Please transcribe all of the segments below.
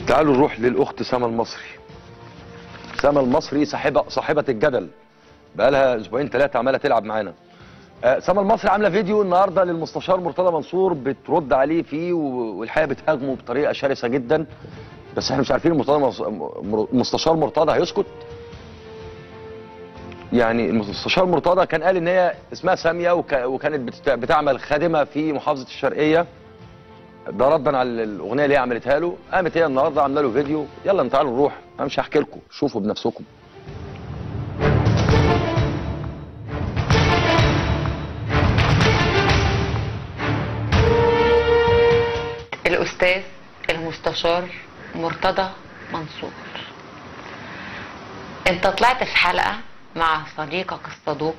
تعالوا نروح للاخت سما المصري. سما المصري صاحبه الجدل، بقالها اسبوعين ثلاثه عماله تلعب معانا. سما المصري عامله فيديو النهارده للمستشار مرتضى منصور بترد عليه فيه، والحقيقه بتهاجمه بطريقه شرسه جدا، بس احنا مش عارفين المستشار مرتضى هيسكت. يعني المستشار مرتضى كان قال ان هي اسمها ساميه وكانت بتعمل خادمه في محافظه الشرقيه، ده ردا على الاغنيه اللي هي عملتها له. قامت هي النهارده عامله له فيديو. يلا تعالوا نروح، انا مش هحكي لكم، شوفوا بنفسكم. الأستاذ المستشار مرتضى منصور، انت طلعت في حلقة مع صديقك الصدوق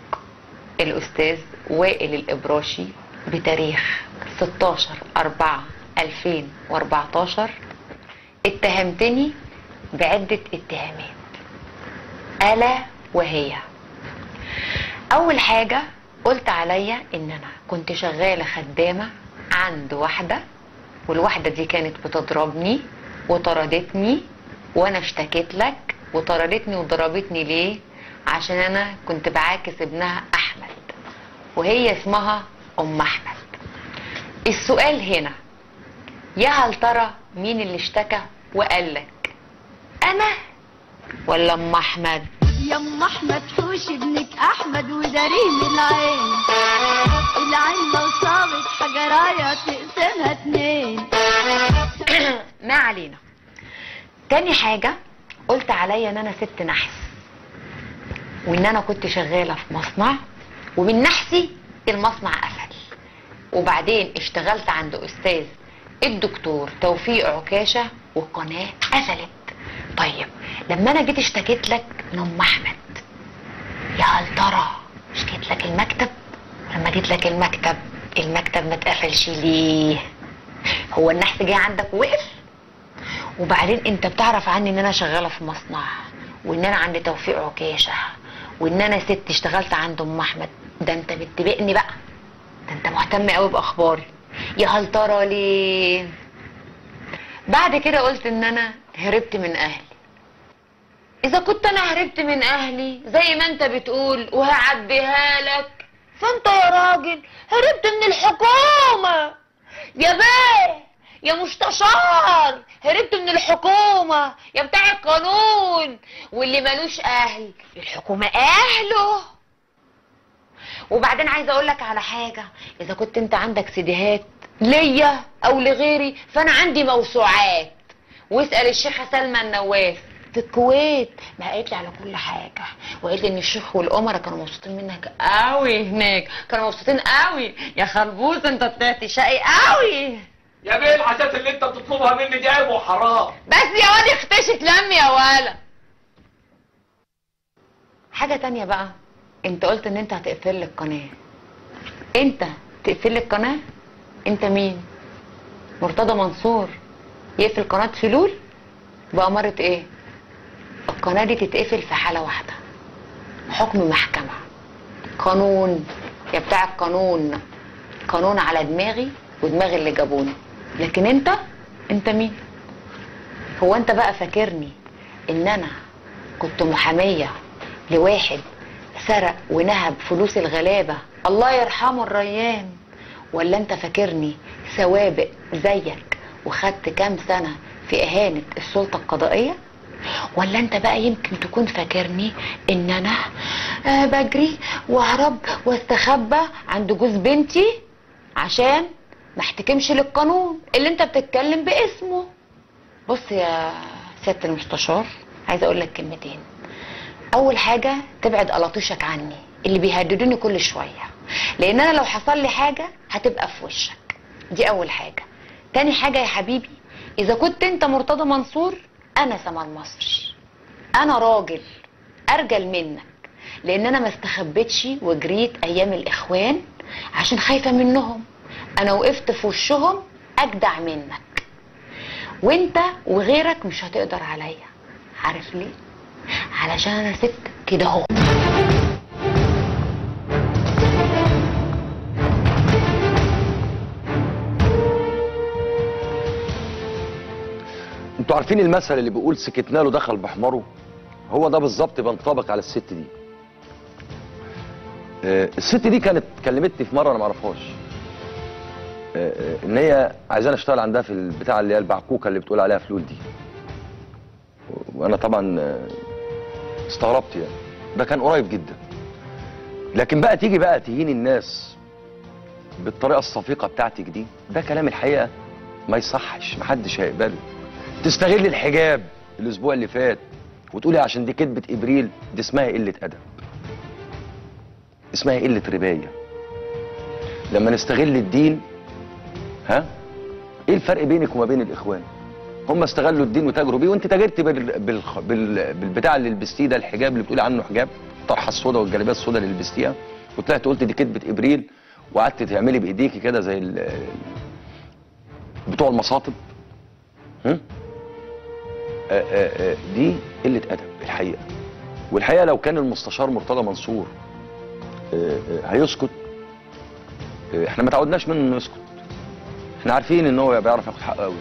الأستاذ وائل الإبراشي بتاريخ 16/4/2014. اتهمتني بعدة اتهامات، ألا وهي: أول حاجة قلت عليا إن أنا كنت شغالة خدامة عند واحدة، والواحدة دي كانت بتضربني وطردتني، وانا اشتكيت لك وطردتني وضربتني ليه؟ عشان انا كنت بعاكس ابنها احمد، وهي اسمها ام احمد. السؤال هنا، يا هل ترى مين اللي اشتكى وقال لك، انا ولا ام احمد؟ يا ام احمد حوش ابنك احمد وداريه من العين لو صابت حجرايه تقسمها 2. ما علينا. تاني حاجة قلت عليا ان انا ست نحس، وان انا كنت شغالة في مصنع ومن نحسي المصنع قفل، وبعدين اشتغلت عند استاذ الدكتور توفيق عكاشة والقناة قفلت. طيب لما انا جيت اشتكيت لك من ام احمد، يا هل ترى اشتكيت لك المكتب؟ لما جيت لك المكتب ما اتقفلش ليه؟ هو النحس جه عندك ووقف؟ وبعدين انت بتعرف عني ان انا شغاله في مصنع، وان انا عند توفيق عكاشه، وان انا ست اشتغلت عند ام احمد. ده انت بتبقني بقى، ده انت مهتم قوي باخباري. يا هل ترى ليه؟ بعد كده قلت ان انا هربت من اهلي. اذا كنت انا هربت من اهلي زي ما انت بتقول وهعبيها لك، فانت يا راجل هربت من الحكومة يا بيه، يا مستشار، هربت من الحكومة يا بتاع القانون. واللي ملوش اهل الحكومة اهله. وبعدين عايزه اقول لك على حاجة، اذا كنت انت عندك سيديهات ليا او لغيري، فانا عندي موسوعات. واسأل الشيخة سلمى النواف في الكويت، ما قالت لي على كل حاجه، وقالت لي ان الشيخ والامراء كانوا مبسوطين منك قوي هناك، كانوا مبسوطين قوي. يا خربوز انت طلعت شقي قوي يا بيه. الحاجات اللي انت بتطلبها مني دي عيب وحرام. بس يا واد اختشي تلم يا ولا. حاجه تانية بقى، انت قلت ان انت هتقفل لي القناه. انت تقفل لي القناه؟ انت مين؟ مرتضى منصور يقفل قناه فلول؟ بأمارة ايه؟ القناة دي تتقفل في حالة واحدة، حكم محكمة، قانون يا بتاع القانون، قانون على دماغي ودماغ اللي جابوني. لكن انت مين؟ هو انت بقى فاكرني ان انا كنت محامية لواحد سرق ونهب فلوس الغلابة الله يرحمه الريان؟ ولا انت فاكرني سوابق زيك وخدت كام سنة في اهانة السلطة القضائية؟ ولا انت بقى يمكن تكون فاكرني ان انا بجري واهرب واستخبى عند جوز بنتي عشان ما احتكمش للقانون اللي انت بتتكلم باسمه؟ بص يا سيادة المستشار، عايزه اقول لك كلمتين. اول حاجة تبعد قلاطيشك عني اللي بيهددوني كل شوية، لان انا لو حصل لي حاجة هتبقى في وشك. دي اول حاجة. تاني حاجة يا حبيبي، اذا كنت انت مرتضى منصور، انا سما المصري، انا راجل ارجل منك، لان انا ما استخبيتش وجريت ايام الاخوان عشان خايفة منهم. انا وقفت في وشهم اجدع منك، وانت وغيرك مش هتقدر عليا. عارف ليه؟ علشان انا ست كده اهو. انتوا عارفين المثل اللي بيقول سكتنا له دخل بحماره؟ هو ده بالظبط بينطبق على الست دي. الست دي كانت كلمتني في مره انا ما اعرفهاش، ان هي عايزاني اشتغل عندها في البتاع اللي هي البعكوكه اللي بتقول عليها فلول دي. وانا طبعا استغربت يعني، ده كان قريب جدا. لكن بقى تيجي بقى تهين الناس بالطريقه الصفيقه بتاعتك دي، ده كلام الحقيقه ما يصحش، محدش هيقبله. تستغل الحجاب الاسبوع اللي فات وتقولي عشان دي كدبه ابريل، دي اسمها قله ادب، اسمها قله ربايه. لما نستغل الدين، ها ايه الفرق بينك وما بين الاخوان؟ هم استغلوا الدين وتاجروا بيه، وانت تاجرت بالبتاع اللي لبستيه ده، الحجاب اللي بتقولي عنه حجاب، الطرحه السوداء والجلابيه السوداء اللي لبستيها، وطلعت قلت دي كدبه ابريل، وقعدت تعملي بايديكي كده زي بتوع المصاطب. دي قله ادب الحقيقه. والحقيقه لو كان المستشار مرتضى منصور هيسكت، احنا ما تعودناش منه انه يسكت، احنا عارفين ان هو بيعرف ياخد حقه قوي.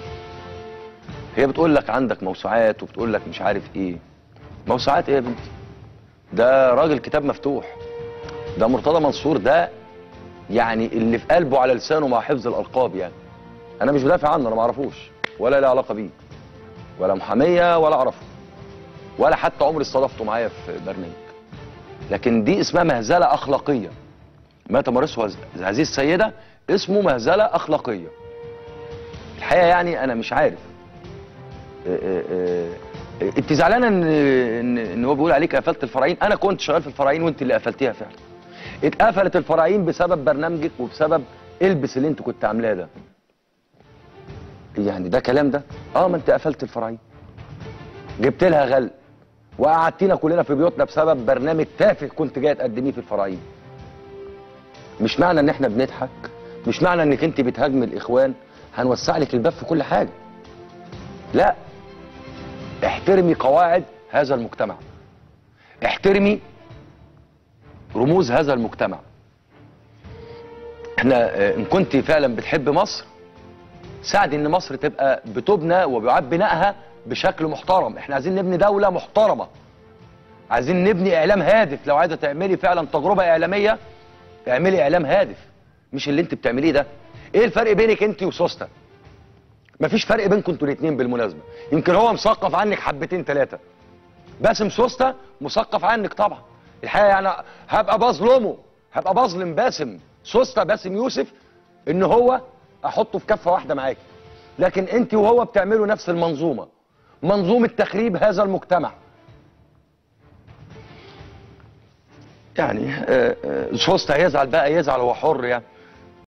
هي بتقول لك عندك موسوعات وبتقول لك مش عارف ايه. موسوعات ايه يا بنتي؟ ده راجل كتاب مفتوح. ده مرتضى منصور ده يعني اللي في قلبه على لسانه مع حفظ الالقاب يعني. انا مش بدافع عنه، انا ما اعرفوش ولا له علاقه بيه، ولا محاميه ولا اعرفه، ولا حتى عمري استضافته معايا في برنامج. لكن دي اسمها مهزله اخلاقيه. ما تمارسه هذه السيده اسمه مهزله اخلاقيه. الحقيقه يعني انا مش عارف. انت زعلانه ان هو بيقول عليك قفلت الفراعين؟ انا كنت شغال في الفراعين وانت اللي قفلتيها فعلا. اتقفلت الفراعين بسبب برنامجك وبسبب البس اللي انت كنت عاملاه ده. يعني ده كلام ده؟ ما انت قفلت الفراعين، جبت لها غل، وقعدتينا كلنا في بيوتنا بسبب برنامج تافه كنت جاي تقدميه في الفراعين. مش معنى ان احنا بنضحك، مش معنى انك انت بتهاجمي الاخوان هنوسع لك الباب في كل حاجه. لا، احترمي قواعد هذا المجتمع، احترمي رموز هذا المجتمع. احنا ان كنت فعلا بتحب مصر، ساعدي ان مصر تبقى بتبنى وبيعاد بنائها بشكل محترم. احنا عايزين نبني دولة محترمة، عايزين نبني اعلام هادف. لو عايزة تعملي فعلا تجربة اعلامية، اعملي اعلام هادف، مش اللي انت بتعمليه ده. ايه الفرق بينك انت وسوسته؟ مفيش فرق بينكم انتوا الاثنين بالمناسبة. يمكن هو مثقف عنك حبتين ثلاثة، باسم سوسته مثقف عنك طبعا. الحقيقة يعني هبقى بظلم باسم سوسته، باسم يوسف، ان هو احطه في كفة واحدة معاكي. لكن انت وهو بتعملوا نفس المنظومة، منظومة تخريب هذا المجتمع. يعني سوسته يزعل بقى يزعل، هو حر يعني.